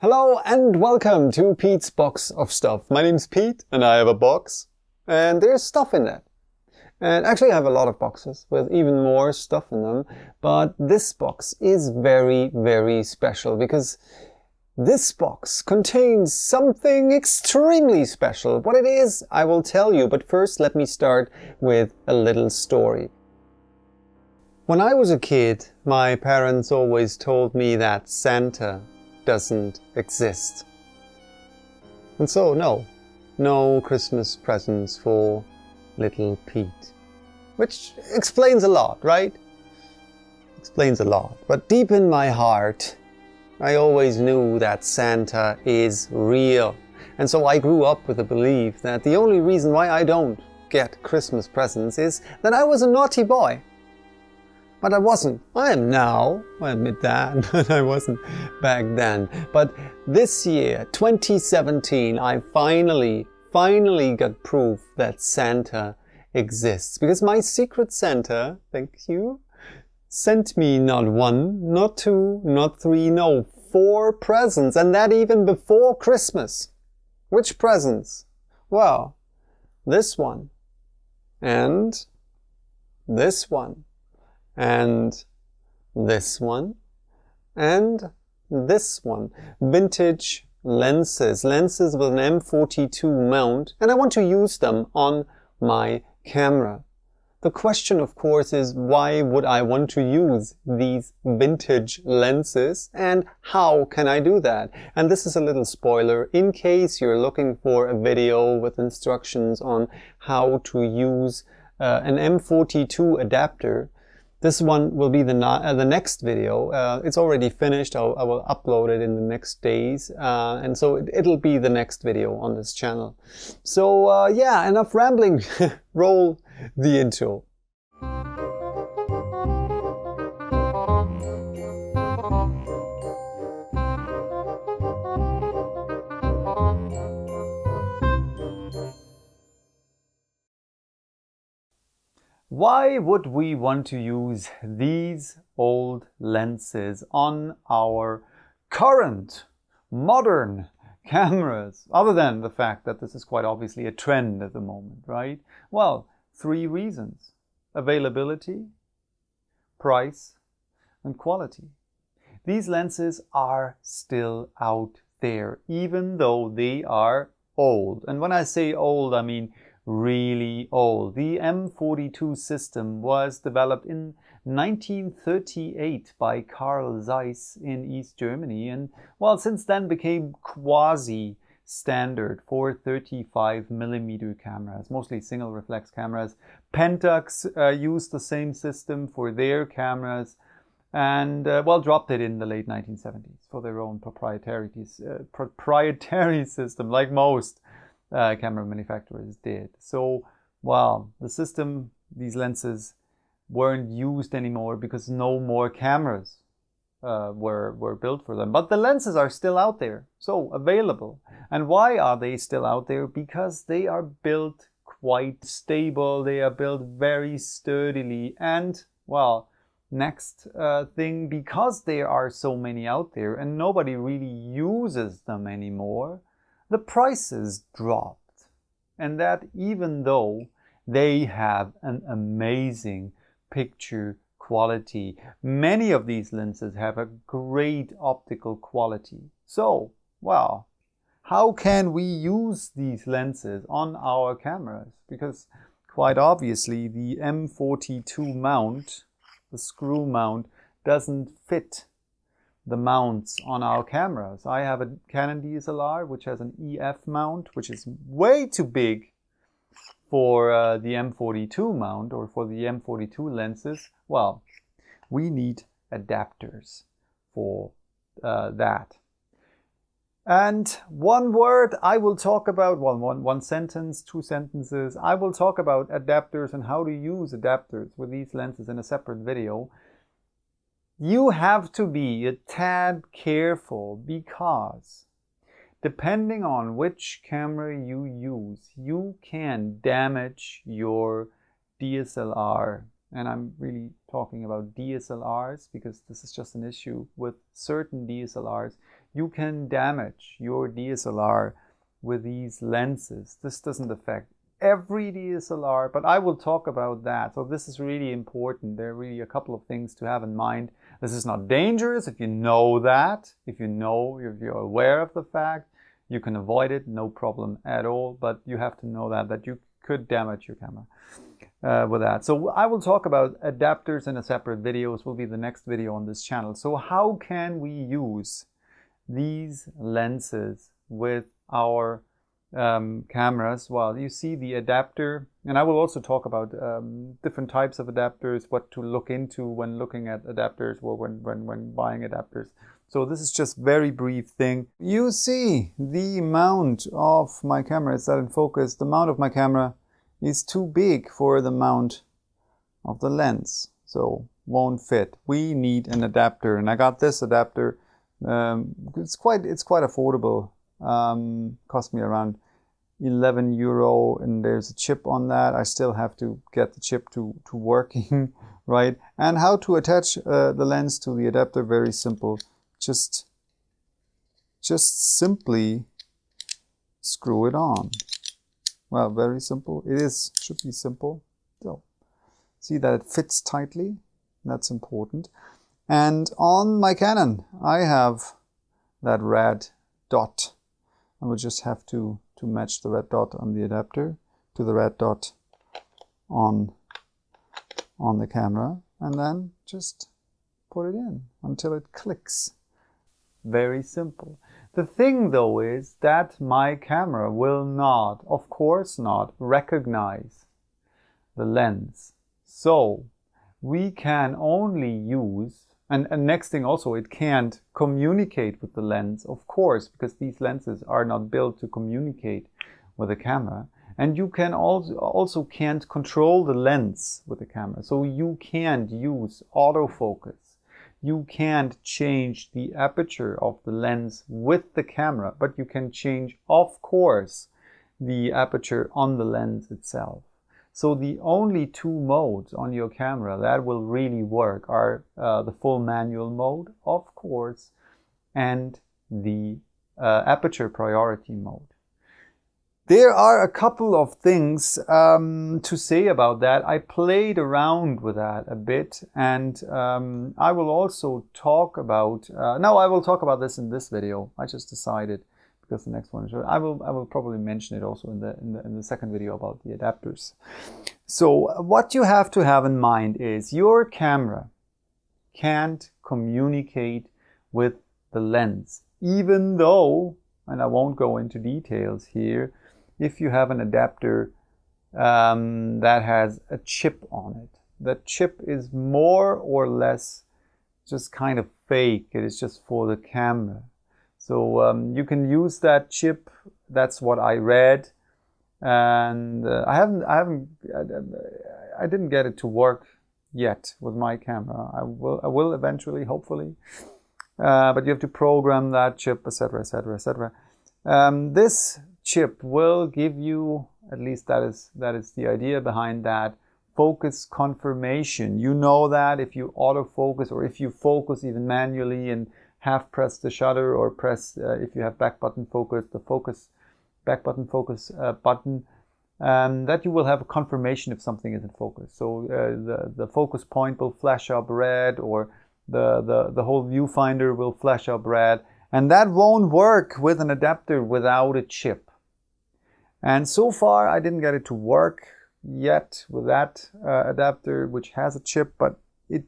Hello and welcome to Pete's Box of Stuff. My name's Pete and I have a box and there's stuff in that. And actually I have a lot of boxes with even more stuff in them, but this box is very, very special because this box contains something extremely special. What it is, I will tell you, but first let me start with a little story. When I was a kid, my parents always told me that Santa doesn't exist. And so no Christmas presents for little Pete. Which explains a lot, right? Explains a lot. But deep in my heart, I always knew that Santa is real. And so I grew up with the belief that the only reason why I don't get Christmas presents is that I was a naughty boy. But I wasn't. I am now, I admit that, but I wasn't back then. But this year, 2017, I finally got proof that Santa exists. Because my secret Santa, thank you, sent me not one, not two, not three, no, 4 presents. And that even before Christmas. Which presents? Well, this one. And this one. And this one, and this one. Vintage lenses with an M42 mount, and I want to use them on my camera. The question, of course, is why would I want to use these vintage lenses, and how can I do that? And this is a little spoiler in case you're looking for a video with instructions on how to use an M42 adapter. This one will be the next video. It's already finished. I will upload it in the next days. And so it'll be the next video on this channel. So yeah, enough rambling. Roll the intro. Why would we want to use these old lenses on our current modern cameras, other than the fact that this is quite obviously a trend at the moment, right? Well, 3 reasons: availability, price, and quality. These lenses are still out there, even though they are old. And when I say old, I mean really old. The M42 system was developed in 1938 by Carl Zeiss in East Germany, and well, since then became quasi standard for 35mm cameras, mostly single reflex cameras. Pentax used the same system for their cameras, and well, dropped it in the late 1970s for their own proprietary system, like most camera manufacturers did. So, well, the system, these lenses weren't used anymore because no more cameras were built for them. But the lenses are still out there, so available. And why are they still out there? Because they are built quite stable. They are built very sturdily. And, well, next thing, because there are so many out there and nobody really uses them anymore, the prices dropped. And that even though they have an amazing picture quality. Many of these lenses have a great optical quality. So, well, how can we use these lenses on our cameras? Because quite obviously the M42 mount, the screw mount, doesn't fit the mounts on our cameras. I have a Canon DSLR which has an EF mount, which is way too big for the M42 mount or for the M42 lenses. Well, we need adapters for that. And one word I will talk about, well, one sentence, 2 sentences. I will talk about adapters and how to use adapters with these lenses in a separate video. You have to be a tad careful because depending on which camera you use, you can damage your DSLR. And I'm really talking about DSLRs because this is just an issue with certain DSLRs. you can damage your DSLR with these lenses. This doesn't affect every DSLR, but I will talk about that. So this is really important. There are really a couple of things to have in mind. This is not dangerous if you know that, if you're aware of the fact, you can avoid it, no problem at all, but you have to know that you could damage your camera with that. So I will talk about adapters in a separate video. This will be the next video on this channel. So how can we use these lenses with our cameras? Well, you see the adapter, and I will also talk about different types of adapters, what to look into when looking at adapters or when buying adapters. So this is just very brief thing. You see the mount of my camera, is that in focus? The mount of my camera is too big for the mount of the lens, so won't fit. We need an adapter, and I got this adapter. It's quite affordable. Cost me around €11, and there's a chip on that. I still have to get the chip to working, right? And how to attach the lens to the adapter? Very simple. Just simply screw it on. Well, very simple. Should be simple. So see that it fits tightly. That's important. And on my Canon, I have that red dot. I will just have to match the red dot on the adapter to the red dot on the camera, and then just put it in until it clicks. Very simple. The thing though is that my camera will not, of course not, recognize the lens. So we can only use, and next thing also, it can't communicate with the lens, of course, because these lenses are not built to communicate with the camera. And you can also can't control the lens with the camera. So you can't use autofocus. You can't change the aperture of the lens with the camera, but you can change, of course, the aperture on the lens itself. So the only two modes on your camera that will really work are the full manual mode, of course, and the aperture priority mode. There are a couple of things to say about that. I played around with that a bit, and I will also talk about, no, I will talk about this in this video. I just decided, because the next one is, I will probably mention it also in the second video about the adapters. So what you have to have in mind is your camera can't communicate with the lens, even though, and I won't go into details here, if you have an adapter that has a chip on it. The chip is more or less just kind of fake. It is just for the camera. So you can use that chip. That's what I read, and I didn't get it to work yet with my camera. I will eventually, hopefully, but you have to program that chip, etc., etc., etc. This chip will give you, at least that is the idea behind that, focus confirmation. You know that if you autofocus, or if you focus even manually and half press the shutter, or press, if you have back button focus, the back button focus button, that you will have a confirmation if something is in focus. So the focus point will flash up red, or the whole viewfinder will flash up red, and that won't work with an adapter without a chip. And so far I didn't get it to work yet with that adapter which has a chip, but it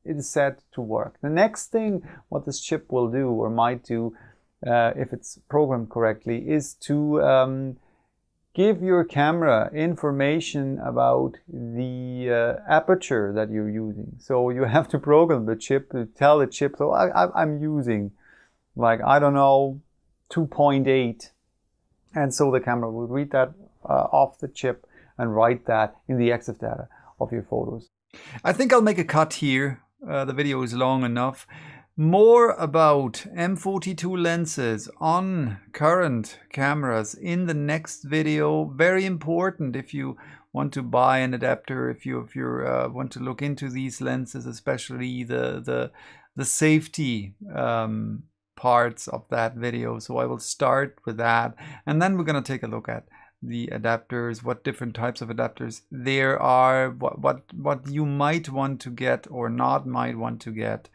is set to work. The next thing what this chip will do, or might do, if it's programmed correctly, is to give your camera information about the aperture that you're using. So you have to program the chip to tell the chip, so I'm using, like, I don't know, 2.8. And so the camera will read that off the chip and write that in the EXIF data of your photos. I think I'll make a cut here. The video is long enough. More about M42 lenses on current cameras in the next video. Very important if you want to buy an adapter, if you want to look into these lenses, especially the safety parts of that video. So I will start with that, and then we're going to take a look at the adapters, what different types of adapters there are, what you might want to get or not might want to get,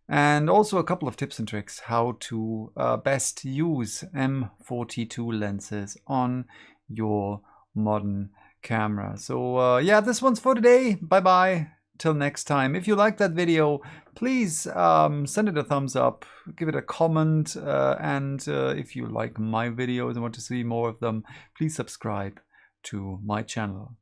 and also a couple of tips and tricks how to best use M42 lenses on your modern camera. So yeah, this one's for today. Bye bye. Till next time. If you like that video, please send it a thumbs up, give it a comment, and if you like my videos and want to see more of them, please subscribe to my channel.